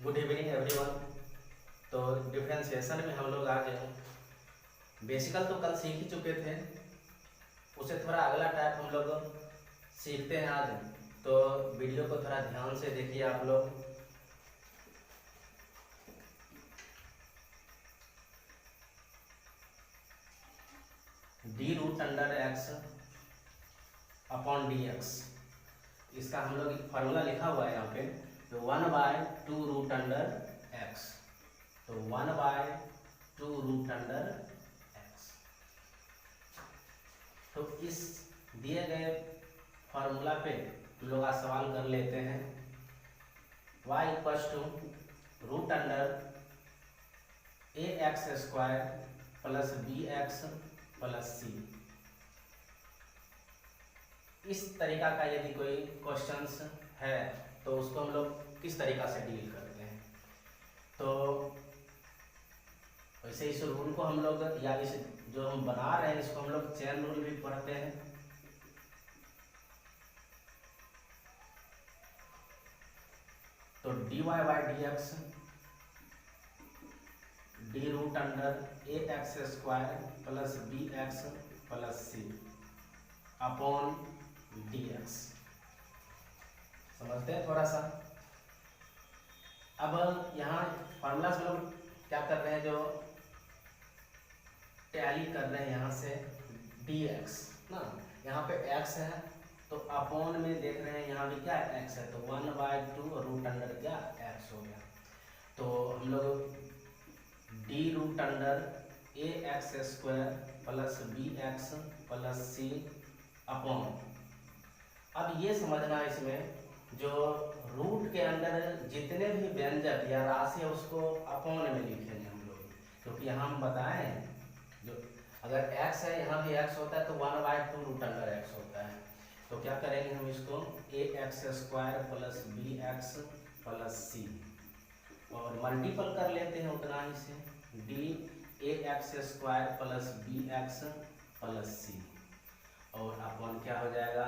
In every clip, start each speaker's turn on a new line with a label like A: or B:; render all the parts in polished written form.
A: Good evening everyone. तो differentiation में हम लोग आ गए हैं। बेसिकल तो कल सीख ही चुके थे, उसे थोड़ा अगला टाइप हम लोग सीखते हैं आज। तो वीडियो को थोड़ा ध्यान से देखिए आप लोग। D root under x upon d x, इसका हम लोग फार्मूला लिखा हुआ है यहाँ पे। तो 1/2 रूट अंडर एक्स, तो 1/2 रूट अंडर एक्स। तो इस दिए गए फार्मूला पे हम लोग आज सवाल कर लेते हैं। y equals to root under a x square plus b x plus c. इस तरीका का यदि कोई क्वेश्चंस है तो उसको हम लोग किस तरीका से डील करते हैं। तो वैसे इस रूल को हम लोग, या इस जो हम बना रहे हैं इसको हम लोग चेन रूल भी पढ़ते हैं। तो dy by d x d root under a x square plus b x plus c upon d x. समझते हैं थोड़ा सा। अब यहाँ फॉर्मूला से लोग क्या कर रहे हैं, जो टैली कर रहे हैं यहाँ से डी एक्स ना, यहाँ पे एक्स है तो अपॉन में देख रहे हैं यहाँ भी क्या एक्स है, तो 1/2 रूट अंडर क्या एक्स हो गया। तो हम लोग d root under a x square plus b x plus c upon. अब ये समझना इसमें, जो रूट के अंदर जितने भी व्यंजक या राशि है उसको अपॉन में लिखेंगे हम लोग, क्योंकि यहाँ हम बताएं जो अगर x है यहाँ भी x होता है तो 1/2 रूट अंडर x होता है। तो क्या करेंगे हम इसको a x square plus b x plus c, और मल्टीपल कर लेते हैं उतना ही से d a x square plus b x plus c, और अपॉन क्या हो जाएगा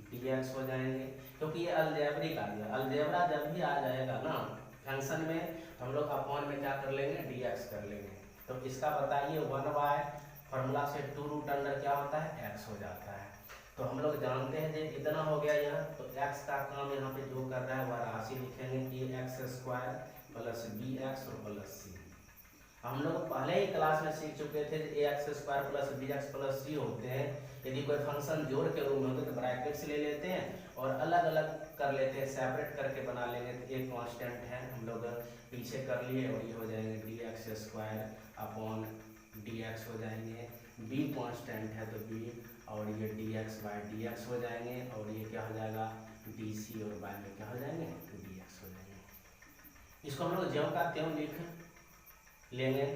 A: डी एक्स हो जाएंगे। क्योंकि ये अलजेब्रिक आ गया, अलजेब्रा जब भी आ जाएगा ना फंक्शन में तो हम लोग अपॉन में क्या कर लेंगे डी एक्स कर लेंगे। तो इसका बताइए 1 फार्मूला से 2 रूट अंडर क्या होता है एक्स हो जाता है। तो हम लोग जानते हैं कि इतना हो गया यह, तो एक्स का काम यहाँ पे जो कर रहा है वह राशि लिखेंगे a x square plus b x और प्लस सी। हम लोग पहले ही क्लास में सीख चुके थे a x square plus b x plus c होते हैं। यदि कोई फंक्शन जोड़ के रूप में होते तो ब्रैकेट्स ले लेते हैं और अलग अलग कर लेते हैं, सेपरेट करके बना लेंगे। तो एक कांस्टेंट है हम लोग पीछे कर लिए और ये हो जाएंगे D x square upon d x हो जाएंगे। बी कांस्टेंट है तो बी, और ये D x by d x हो जाएंगे, और ये क्या हो जाएगा डी सी, और बाई में क्या हो जाएंगे डी एक्स हो जाएंगे। इसको हम लोग ज्यों का त्यों लिख लेंगे।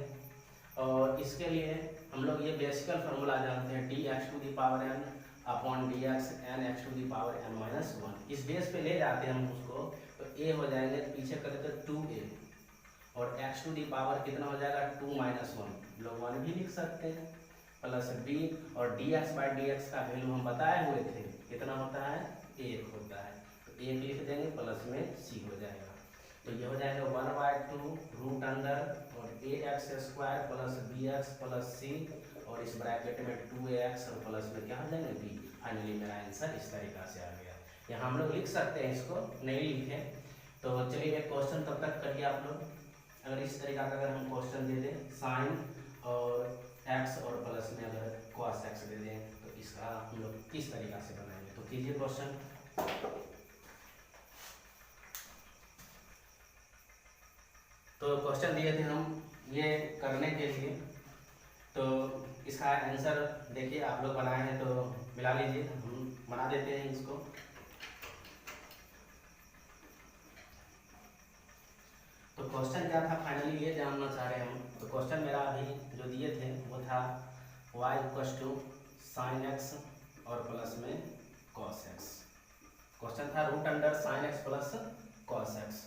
A: और इसके लिए हम लोग ये बेसिकल फार्मूला जानते हैं d x to the power n upon d x n x to the power n minus 1। इस बेस पे ले जाते हैं हम उसको, तो ए हो जाएंगे पीछे कर देते 2a, और एक्स टू दी पावर कितना हो जाएगा 2 माइनस 1, लोग 1 भी लिख सकते हैं, प्लस बी, और D x by d x का वैल्यू हम बताए हुए थे कितना होता है 1 होता है, तो 1 लिख देंगे प्लस में सी हो जाएगा। तो ये हो जाएगा 1/2 रूट अंडर और a x square plus b x plus c, और इस ब्रैकेट में 2ax और प्लस में क्या हो जाएगा बी। फाइनली मेरा आंसर इस तरीका से आ गया। यहाँ हम लोग लिख सकते हैं, इसको नहीं लिखे तो चलिए एक क्वेश्चन तब तक करिए आप लोग। अगर इस तरीका का अगर हम क्वेश्चन दे दें साइन और एक्स और प्लस में अगर cos x दे दें तो इसका हम लोग किस तरीका से बनाएंगे, तो कीजिए क्वेश्चन। तो क्वेश्चन दिए थे हम ये करने के लिए, तो इसका आंसर देखिए आप लोग बनाए हैं तो मिला लीजिए, हम बना देते हैं इसको। तो क्वेश्चन क्या था फाइनली ये जानना चाह रहे हैं हम। तो क्वेश्चन मेरा अभी जो दिए थे वो था y equals to sine x और प्लस में कॉस एक्स। क्वेश्चन था root under sign x plus cos x,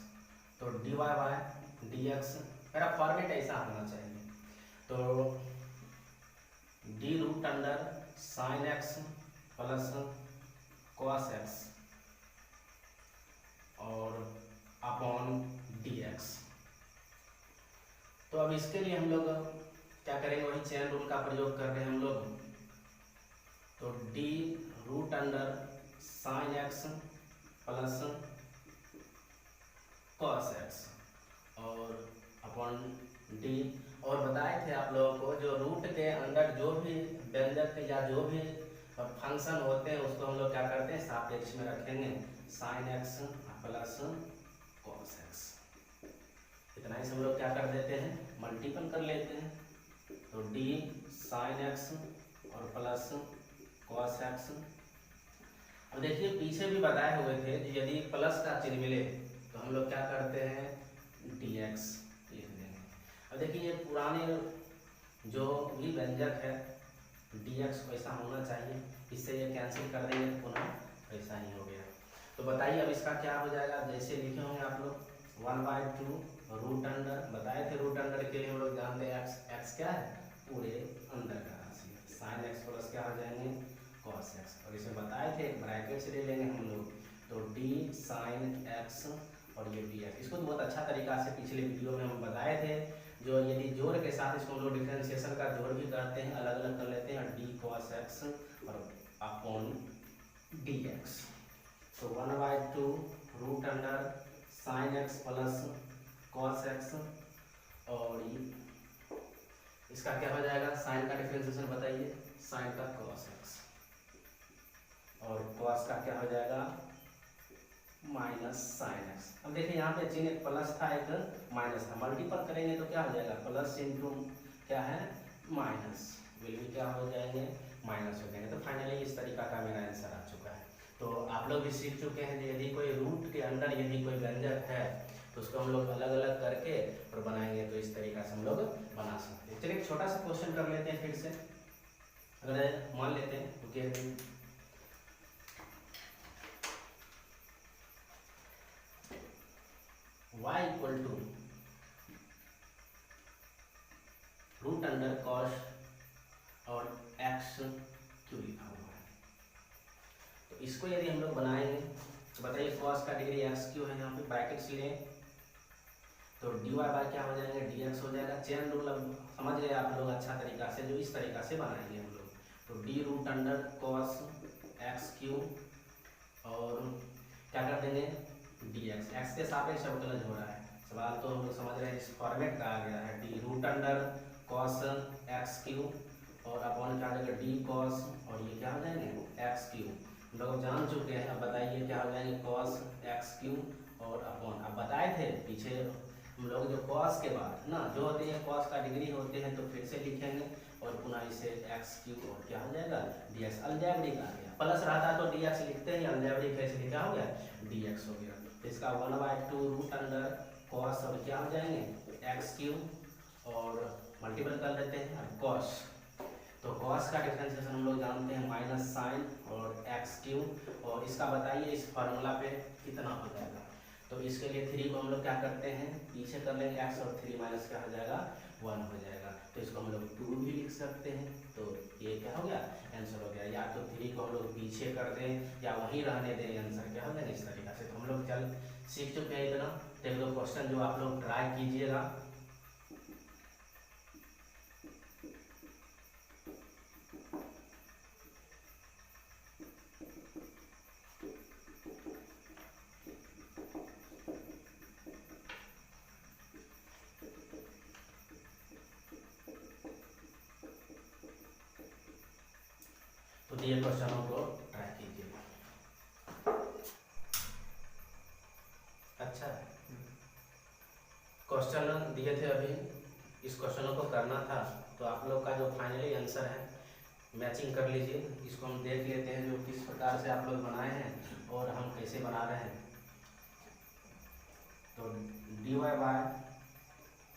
A: तो d y by d x, मेरा फॉर्मेट ऐसा होना चाहिए। तो d root under sign x plus cos x और अपॉन डी अब इसके लिए हम लोग क्या करेंगे, वही चेन रूल का प्रयोग कर रहे हैं हम लोग। तो d root under sign x plus cos x और अपॉन डी। और बताए थे आप लोगों को जो रूट के अंदर जो भी व्यंजक या जो भी फंक्शन होते हैं उसको हम लोग क्या करते हैं, सापेक्ष में रखेंगे, sign x plus cos x. इतना ही हम लोग क्या कर देते हैं, मल्टीपल कर लेते हैं। तो डी साइन एक्स और प्लस कॉस एक्स। अब देखिए पीछे भी बताए हुए थे कि यदि प्लस का चिन्ह मिले तो हम लोग क्या करते हैं, dx लिख देंगे। अब देखिए ये पुराने जो भी व्यंजक है dx वैसा होना चाहिए, इससे ये कैंसिल कर देंगे तो पुनः वैसा ही हो गया। तो बताइए अब इसका क्या हो जाएगा, जैसे लिखे होंगे आप लोग 1/2 रूट अंडर, बताए थे रूट अंडर के लिए हम लोग जानते हैं x क्या है, पूरे अंदर का राशि, साइन एक्स प्लस क्या हो जाएंगे, कॉस एक्स। और इसमें बताए थे एक ब्रैकेट से ले लेंगे हम लोग, तो डी साइन एक्स और ये डी एक्स। इसको तो बहुत अच्छा तरीका से पिछले वीडियो में हम बताए थे, जो यदि जोड़ के साथ इसको हम लोग डिफरेंशिएशन का जोड़ भी करते हैं, अलग अलग कर लेते हैं, डी कॉस एक्स और अपॉन डी एक्स। तो 1/2 root under sign x plus cos x whole इसका क्या हो जाएगा, साइन का डिफरेंशिएशन बताइए, साइन का कॉस एक्स और कॉस का क्या हो जाएगा, माइनस साइन एक्स। अब देखिए यहाँ पे चिन्ह एक प्लस था एक माइनस था, मल्टीपल करेंगे तो क्या हो जाएगा, प्लस इंटू क्या है माइनस, वैल्यू क्या हो जाएंगे माइनस हो जाएंगे। तो फाइनली इस तरीका का मेरा आंसर आ चुका है। तो आप लोग भी सीख चुके हैं कि यदि कोई रूट के अंदर यदि कोई व्यंजक है तो उसको हम लोग अलग अलग करके और बनाएंगे, तो इस तरीका से हम लोग बना सकते हैं। चलिए एक छोटा सा क्वेश्चन कर लेते हैं फिर से। अगर मान लेते हैं क्योंकि y equal to root under cos और x क्यू लिखा हुआ है, तो इसको यदि हम लोग बनाएंगे तो बताइए कॉस का डिग्री x क्यू है, यहाँ पे ब्रैकेट्स लें तो dy बाय क्या हो जाएंगे, dx हो जाएगा। चेन रूल अब समझ गए आप लोग अच्छा तरीका से, जो इस तरीका से बनाएंगे हम लोग। तो d root under cos x Q और क्या कर देंगे dx, x के सापेक्ष अवकलन हो रहा है, सवाल तो हम लोग समझ रहे हैं, इस फॉर्मेट का आ गया है, d root under cos x Q whole upon क्या हो जाएगा डी कॉस और ये क्या हो जाएंगे एक्स क्यू। हम लोग जान चुके हैं, अब बताइए क्या हो जाएंगे cos x Q whole upon, अब बताए थे पीछे हम लोग जो कॉस के बाद ना जो होते हैं कॉस का डिग्री होते हैं, तो फिर से लिखेंगे और पुनः इसे एक्स क्यू और क्या हो जाएगा dx। अलजेब्रिक आ गया, प्लस रहता तो dx लिखते हैं, अलजेब्रिक कैसे क्या हो गया dx हो गया। तो इसका 1/2 रूट अंडर कॉस अब क्या हो जाएंगे एक्स क्यू और मल्टीपल कर लेते हैं अब कॉस। तो कॉस का डिफरेंशिएशन हम लोग जानते हैं माइनस साइन और एक्स क्यू, और इसका बताइए इस फार्मूला पे कितना हो जाएगा। तो इसके लिए 3 को हम लोग क्या करते हैं पीछे कर लेंगे, x और 3 माइनस क्या हो जाएगा 1 हो जाएगा। तो इसको हम लोग 2 भी लिख सकते हैं, तो ये क्या हो गया आंसर हो गया। या तो 3 को हम लोग पीछे कर दें या वहीं रहने दें, आंसर क्या हो गया इस तरीका से। तो हम लोग चल सीख चुके हैं इतना। तो एक दो क्वेश्चन जो आप लोग ट्राई कीजिएगा। तो दिए क्वेश्चनों को ट्राई कीजिएगा। अच्छा क्वेश्चन दिए थे अभी, इस क्वेश्चनों को करना था, तो आप लोग का जो फाइनली आंसर है मैचिंग कर लीजिए। इसको हम देख लेते हैं जो किस प्रकार से आप लोग बनाए हैं और हम कैसे बना रहे हैं। तो dy by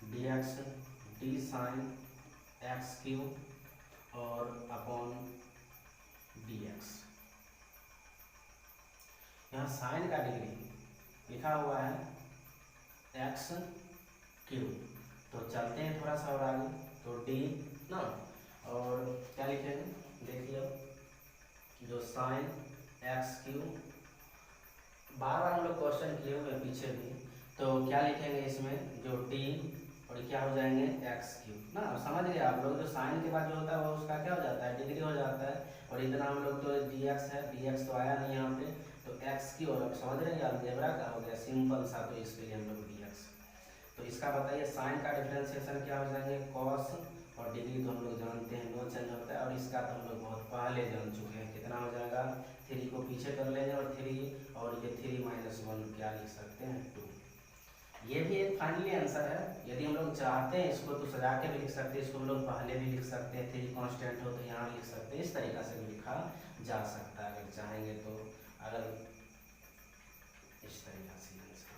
A: d x d sin x Q whole upon d x. यहाँ साइन का डिग्री लिखा हुआ है एक्स क्यू, तो चलते हैं थोड़ा सा और आगे, तो डी ना और क्या लिखेंगे देखिए जो साइन एक्स क्यू, बार बार हम लोग क्वेश्चन किए हुए पीछे भी, तो क्या लिखेंगे इसमें जो डी और ये क्या हो जाएंगे एक्स क्यूब ना। समझ गए आप लोग, जो साइन के बाद जो होता है वो उसका क्या हो जाता है डिग्री हो जाता है। और इतना हम लोग तो डी एक्स है, डी एक्स तो आया नहीं यहाँ पे, तो एक्स की और समझ रहे हैं अलजेब्रा का हो गया सिंपल सा, तो इसके लिए हम लोग डी एक्स। तो इसका बताइए साइन का डिफरेंशिएशन क्या हो जाएंगे कॉस, और डिग्री तो हम लोग जानते हैं नो चेंज होता है, और इसका तो हम लोग बहुत पहले जान चुके हैं कितना हो जाएगा, 3 को पीछे कर लेंगे और 3 और ये 3 - 1 क्या लिख सकते हैं 2। ये भी एक फाइनली आंसर है। यदि हम लोग चाहते हैं इसको तो सजा के भी लिख सकते हैं, इसको हम लोग पहले भी लिख सकते हैं, 3 कांस्टेंट हो तो यहाँ लिख सकते हैं, इस तरीका से भी लिखा जा सकता है अगर चाहेंगे तो। अगर इस तरीका से आंसर,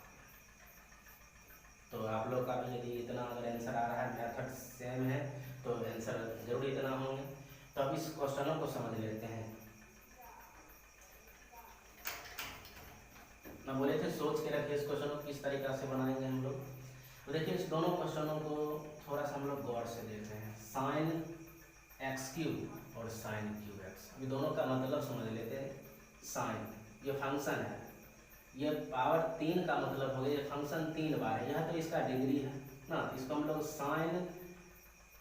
A: तो आप लोग का भी यदि इतना अगर आंसर आ रहा है, मेथड सेम है तो आंसर जरूर इतना होंगे। तो अब इस क्वेश्चनों को समझ लेते हैं। मैं बोले थे सोच के रखिए इस क्वेश्चन को किस तरीका से बनाएंगे हम लोग। तो देखिए इस दोनों क्वेश्चनों को थोड़ा सा हम लोग गौर से देखते हैं। साइन एक्स क्यूब और साइन क्यूब एक्स, अभी दोनों का मतलब समझ लेते हैं। साइन ये फंक्शन है, ये पावर 3 का मतलब हो गया, ये फंक्शन 3 बार है, यह तो इसका डिग्री है ना। इसको हम लोग साइन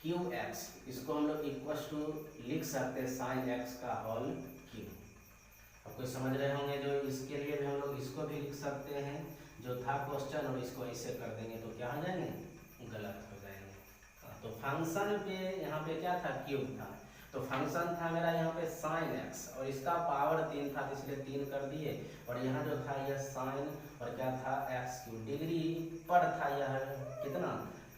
A: क्यू एक्स, इसको हम लोग इक्वल टू लिख सकते हैं साइन एक्स का होल क्यूब। अब कोई समझ रहे होंगे जो इसके लिए भी हम लोग इसको भी लिख सकते हैं जो था क्वेश्चन, और इसको ऐसे कर देंगे तो क्या हो जाएंगे गलत हो जाएंगे। तो फंक्शन पे यहाँ पे क्या था क्यूब था, तो फंक्शन था मेरा यहाँ पे साइन एक्स और इसका पावर 3 था तो इसलिए 3 कर दिए, और यहाँ जो था यह साइन और क्या था एक्स क्यूब, डिग्री पर था यह कितना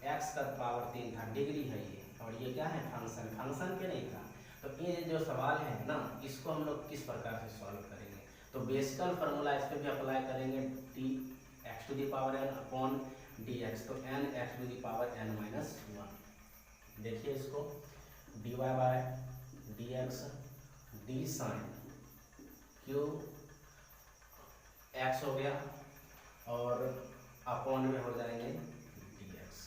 A: एक्स का पावर 3 था, डिग्री है ये, और ये क्या है फंक्शन, फंक्शन पे नहीं था। तो ये जो सवाल है ना इसको हम लोग किस प्रकार से सॉल्व करेंगे, तो बेसिकल फार्मूला इस पर भी अप्लाई करेंगे, t x to the power n upon d x, तो n x to the power n minus 1। देखिए इसको d y by d x d sine Q x हो गया और अपॉन में हो जाएंगे डी एक्स।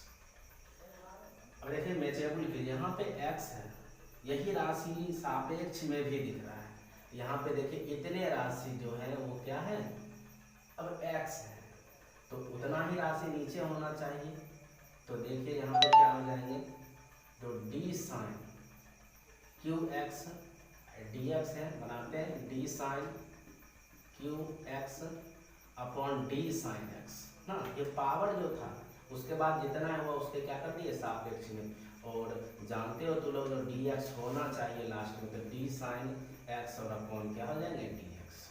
A: अब देखिए मैचेबल कीजिए, यहाँ पे एक्स है, यही राशि सापेक्ष में भी दिख रहा है, यहाँ पे देखिए इतने राशि जो है वो क्या है अब x है, तो उतना ही राशि नीचे होना चाहिए। तो देखिए यहाँ पे क्या हो जाएंगे, तो d sin Q x d x है, बनाते हैं d sin Q x upon d sin x ना। ये पावर जो था उसके बाद जितना है वो उसके क्या कर दिए सापेक्ष में, और जानते हो तो लोग जो डी एक्स होना चाहिए लास्ट में, तो डी साइन एक्स और अपॉन क्या हो जाएंगे डी एक्स।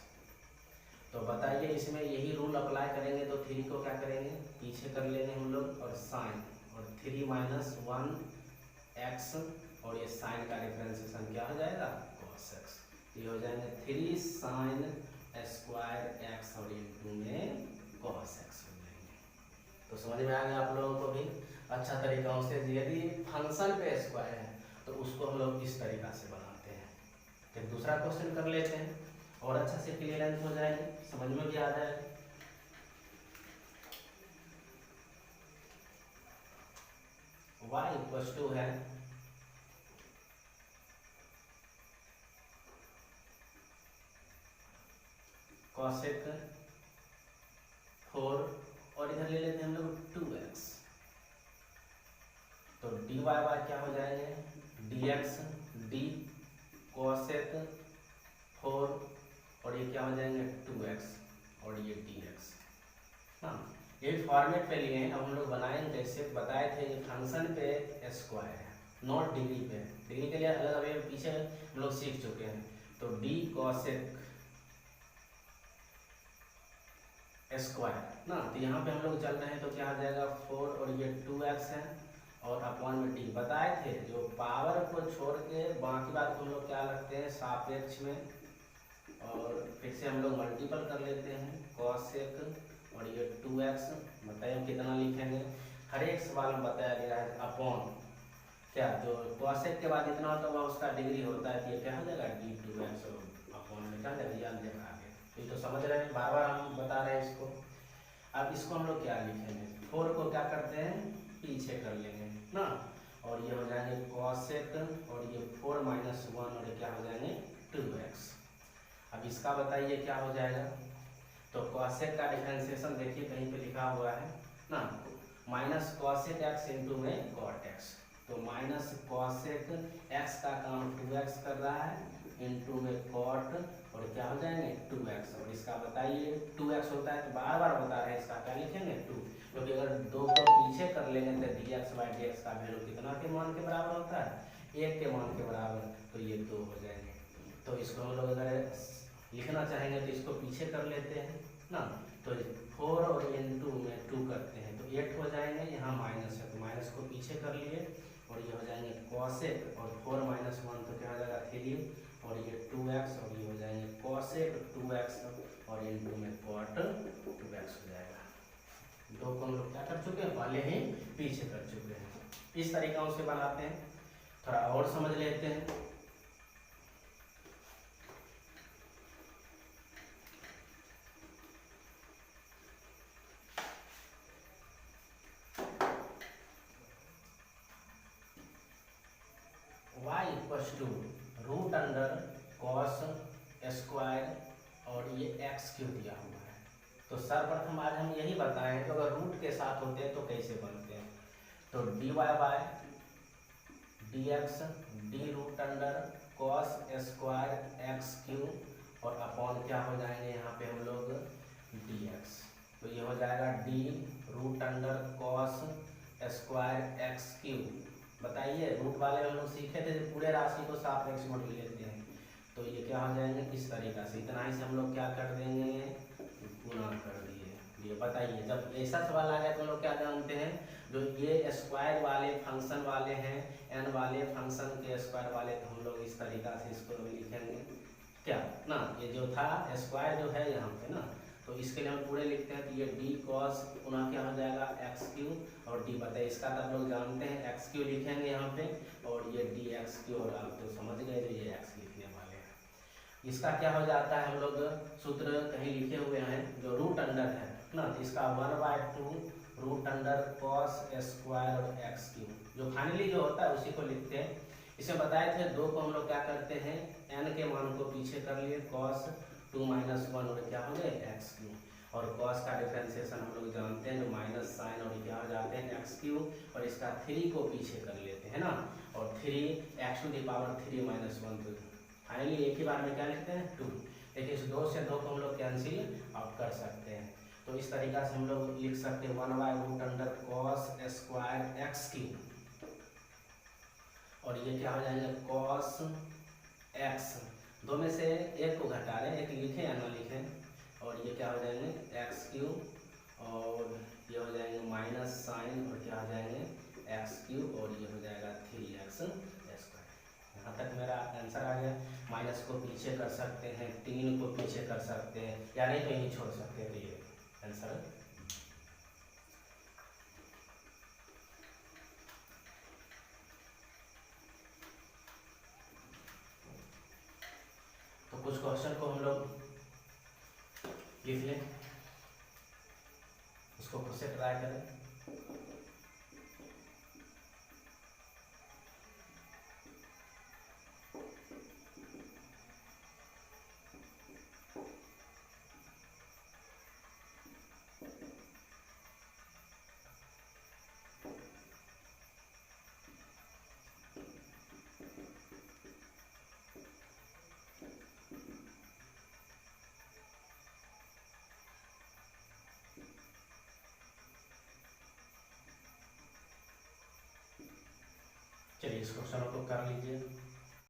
A: तो बताइए इसमें यही रूल अप्लाई करेंगे, तो 3 को क्या करेंगे पीछे कर लेंगे हम लोग, और साइन और 3 - 1 एक्स, और ये साइन का डिफरेंशिएशन क्या हो जाएगा cos x, ये हो जाएंगे 3 साइन स्क्वायर एक्स और इंटू में cos x हो जाएंगे। तो समझ में आ गया आप लोगों को भी अच्छा तरीका से। यदि फंक्शन पे स्क्वायर है तो उसको हम लोग इस तरीका से बनाते हैं। फिर दूसरा क्वेश्चन कर लेते हैं और अच्छा से क्लियरेंस हो जाएगी, समझ में भी आ जाएगा। y इक्वल टू है कॉसेक 4 और इधर ले लेते हैं हम लोग 2x, तो डी वाई बाय क्या हो जाएंगे डी एक्स डी कॉसेक 4 और ये क्या हो जाएंगे 2x और ये dx। हाँ ये फॉर्मेट पे लिए हैं, अब हम लोग बनाएंगे कैसे बताए थे, ये फंक्शन पे स्क्वायर है नॉट डिग्री पे, डिग्री के लिए अलग अभी पीछे हम लोग सीख चुके हैं। तो डी कॉसेक स्क्वायर ना, तो यहाँ पे हम लोग चल रहे हैं तो क्या आ जाएगा 4 और ये 2x है और अपॉन में डी। बताए थे जो पावर को छोड़ के बाकी बात को हम लोग क्या रखते हैं सापेक्ष में, और फिर से हम लोग मल्टीपल कर लेते हैं कॉसेक और ये 2x। बताइए कितना लिखेंगे, हर एक सवाल में बताया गया है अपॉन क्या, जो कॉसेक के बाद इतना होता है उसका डिग्री होता है, तो ये क्या हो जाएगा d2x और अपॉन में क्या जाएगा आगे। ये तो समझ रहे हैं, बार बार हम बता रहे हैं इसको। अब इसको हम लोग क्या लिखेंगे, 4 को क्या करते हैं पीछे कर लेंगे ना, और ये हो जाएंगे कॉसेक और ये 4 - 1 और ये क्या हो जाएंगे 2x। अब इसका बताइए क्या हो जाएगा, तो कॉसेक का डिफरेंशिएशन देखिए कहीं पे लिखा हुआ है ना, माइनस कॉसेक एक्स इंटू में कॉट एक्स। तो माइनस कॉसेक एक्स का काम 2x कर रहा है इंटू में कॉट, और क्या हो जाएंगे 2x। और इसका बताइए 2x होता है तो बार बार बता रहे हैं, इसका क्या लिखेंगे 2, क्योंकि अगर 2 को पीछे कर लेंगे तो dx/dx का वैल्यू कितना के मान के बराबर होता है, 1 के मान के बराबर, तो ये 2 हो जाएंगे। तो इसको हम लोग अगर लिखना चाहेंगे तो इसको पीछे कर लेते हैं ना, तो 4 और इंटू में 2 करते हैं तो 8 हो जाएंगे, यहाँ माइनस है तो माइनस को पीछे कर लिए, और ये हो जाएंगे कॉसेक, और 4 - 1 तो क्या हो जाएगा 3, और ये 2x, और ये हो जाएंगे कॉसेक 2x, और इंटू में कॉट 2x हो जाएगा। 2 को हम लोग क्या कर चुके हैं, पहले ही पीछे कर चुके हैं। इस तरीका से बनाते हैं, थोड़ा और समझ लेते हैं। y equals to root under cos square, और ये एक्स क्यू दिया हुआ है। तो सर्वप्रथम आज हम यही बताएं कि अगर रूट के साथ होते हैं तो कैसे बनते हैं। तो dy by dx d root under cos square x Q, whole upon क्या हो जाएंगे यहाँ पे हम लोग dx। तो ये हो जाएगा d root under cos square x cube. बताइए रूट वाले हम लोग सीखे थे पूरे राशि को सापेक्ष में लेते हैं, तो ये क्या हो जाएंगे इस तरीका से, इतना ही से हम लोग क्या कर देंगे गुना कर दिए। ये बताइए जब ऐसा सवाल आ गया तो हम लोग क्या जानते हैं, जो ये स्क्वायर वाले फंक्शन वाले हैं, एन वाले फंक्शन के स्क्वायर वाले, तो हम लोग इस तरीका से इसको लिखेंगे क्या ना, ये जो था स्क्वायर जो है यहाँ पे ना, तो इसके लिए हम पूरे लिखते हैं, तो ये डी कॉस पुनः क्या हो जाएगा एक्स क्यू, और डी बताइए इसका तो आप लोग जानते हैं एक्स क्यू लिखेंगे यहाँ पे, और ये डी एक्स क्यू, और आप तो समझ गए तो ये एक्स लिखने वाले हैं। इसका क्या हो जाता है, हम लोग सूत्र कहीं लिखे हुए हैं, जो रूट अंडर है ना, तो इसका 1/2 रूट अंडर कॉस स्क्वायर और एक्स क्यू, जो फाइनली जो होता है उसी को लिखते हैं। इसमें बताए थे 2 को हम लोग क्या करते हैं, एन के मान को पीछे कर लिए, कॉस 2 - 1, और क्या हो गए एक्स क्यू, और कॉस का डिफरेंशिएशन हम लोग जानते हैं जो माइनस साइन, और क्या हो जाते हैं एक्स क्यू, और इसका 3 को पीछे कर लेते हैं ना, और 3x⁻³ - 1, तो फाइनली एक ही बार में क्या लिखते हैं 2। लेकिन इस 2 से 2 को हम लोग कैंसिल आउट कर सकते हैं, तो इस तरीका से हम लोग लिख सकते हैं 1/रूट under cos square x Q, और ये क्या हो जाएंगे कॉस एक्स, 2 में से 1 को घटा लें, 1 लिखें या ना लिखें, और ये क्या हो जाएंगे एक्स क्यू, और ये हो जाएंगे माइनस साइन, और क्या हो जाएंगे एक्स क्यू, और ये हो जाएगा 3x स्क्वायर। यहाँ तक मेरा आंसर आ गया। माइनस को पीछे कर सकते हैं, 3 को पीछे कर सकते हैं, या नहीं तो यहीं छोड़ सकते हैं, तो ये आंसर। तो कुछ क्वेश्चन को हम लोग लिख लें, उसको खुद से ट्राई करें। चलिए इस क्वेश्चन को कर लीजिए।